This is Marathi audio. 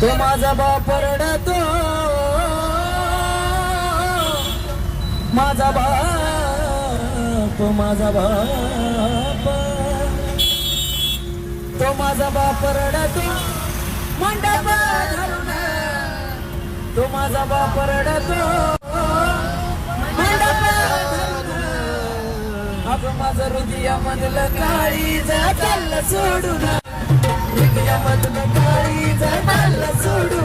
तो माझा बाप रडतो, माझा बाप, माझा बाप, तो माझा बाप रडतो मंडप धरून, तो माझा बाप रडतो मंडप धरून. अगं माझं हृदयामधलं काळीज चाललं सोडून, हृदयामधलं काळीज चाललं सोडून.